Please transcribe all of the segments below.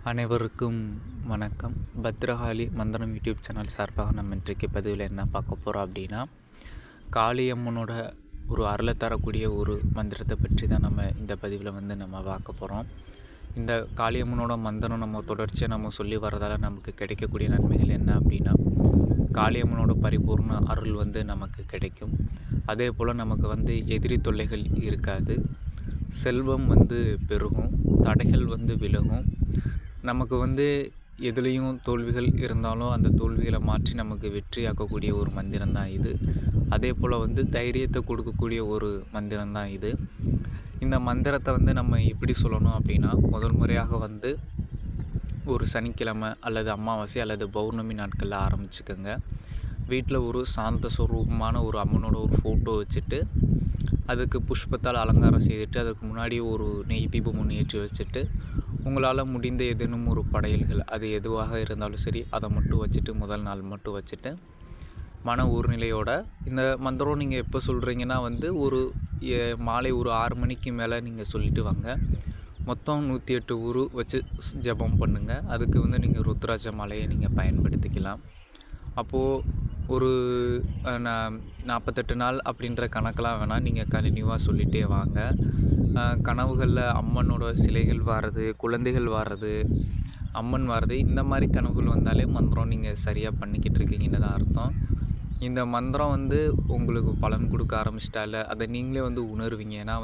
அனைவருக்கும் வணக்கம். பத்ரகாளி மந்திரம் யூடியூப் சேனல் சார்பாக நம்ம இன்றைக்கு பதிவில் என்ன பார்க்க போகிறோம் அப்படின்னா, காளியம்மனோட ஒரு அருளை தரக்கூடிய ஒரு மந்திரத்தை பற்றி தான் நம்ம இந்த பதிவில் நம்ம பார்க்க போகிறோம். இந்த காளியம்மனோட மந்திரம் நம்ம தொடர்ச்சியாக நம்ம சொல்லி வரதால் நமக்கு கிடைக்கக்கூடிய நன்மைகள் என்ன அப்படின்னா, காளியம்மனோட பரிபூர்ண அருள் நமக்கு கிடைக்கும். அதே போல் நமக்கு எதிரி தொல்லைகள் இருக்காது, செல்வம் பெருகும், தடைகள் விலகும். நமக்கு எதுலேயும் தோல்விகள் இருந்தாலும் அந்த தோல்விகளை மாற்றி நமக்கு வெற்றியாக்கக்கூடிய ஒரு மந்திரம் தான் இது. அதே போல் தைரியத்தை கொடுக்கக்கூடிய ஒரு மந்திரம் தான் இது. இந்த மந்திரத்தை நம்ம எப்படி சொல்லணும் அப்படின்னா, முதல் முறையாக ஒரு சனிக்கிழமை அல்லது அமாவாசை அல்லது பௌர்ணமி நாட்களில் ஆரம்பிச்சுக்கோங்க. வீட்டில் ஒரு சாந்த ஸ்வரூபமான ஒரு அம்மனோட ஒரு ஃபோட்டோ வச்சுட்டு, அதுக்கு புஷ்பத்தால் அலங்காரம் செய்துட்டு, அதுக்கு முன்னாடி ஒரு நெய் தீபம் ஒன்று ஏற்றி வச்சுட்டு, உங்களால் முடிந்த ஏதேனும் ஒரு படையல்கள் அது எதுவாக இருந்தாலும் சரி, அதை மட்டும் வச்சுட்டு முதல் நாள் மட்டும் வச்சுட்டு மன ஊர்நிலையோட இந்த மந்திரம் நீங்கள் எப்போ சொல்கிறீங்கன்னா ஒரு மாலை ஒரு 6 மணிக்கு மேலே நீங்கள் சொல்லிட்டு வாங்க. மொத்தம் 108 உரு வச்சு ஜபம் பண்ணுங்கள். அதுக்கு நீங்கள் ருத்ராட்ச மாலையை நீங்கள் பயன்படுத்திக்கலாம். அப்போது ஒரு 48 நாள் அப்படின்ற கணக்கெலாம் வேணால், நீங்கள் கண்டினியூவாக சொல்லிகிட்டே வாங்க. கனவுகளில் அம்மனோட சிலைகள் வாரது, குழந்தைகள் வாரது, அம்மன் வாரது, இந்த மாதிரி கனவுகள் வந்தாலே மந்திரம் நீங்கள் சரியாக பண்ணிக்கிட்டு இருக்கீங்கன்னு தான் அர்த்தம். இந்த மந்திரம் உங்களுக்கு பலன் கொடுக்க ஆரம்பிச்சிட்டால அதை நீங்களே உணர்வீங்க. ஏன்னா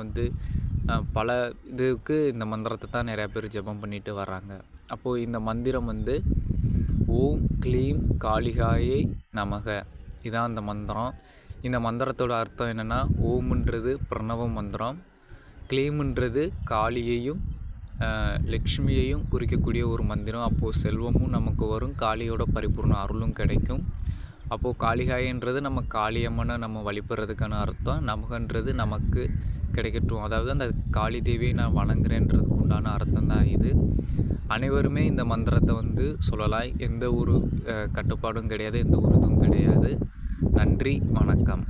பல இதுக்கு இந்த மந்திரத்தை தான் நிறையா பேர் ஜெபம் பண்ணிட்டு வராங்க. அப்போது இந்த மந்திரம் ஓம் க்ளீம் காளிகாயை நமக, இதான் அந்த மந்திரம். இந்த மந்திரத்தோட அர்த்தம் என்னென்னா, ஓம்ன்றது பிரணவ மந்திரம், க்ளீம்ன்றது காளியையும் லக்ஷ்மியையும் குறிக்கக்கூடிய ஒரு மந்திரம். அப்போது செல்வமும் நமக்கு வரும், காளியோட பரிபூர்ண அருளும் கிடைக்கும். அப்போது காளிகாயன்றது நம்ம காளியம்மனை நம்ம வழிபடுறதுக்கான அர்த்தம். நமகன்றது நமக்கு கிடைக்கட்டும், அதாவது அந்த காளி தேவியை நான் வணங்குறேன்றதுக்கு உண்டான அர்த்தம் தான் இது. அனைவருமே இந்த மந்திரத்தை சொல்லலாம். எந்த ஒரு கட்டுப்பாடும் கிடையாது, எந்த ஒரு இதுவும் கிடையாது. நன்றி, வணக்கம்.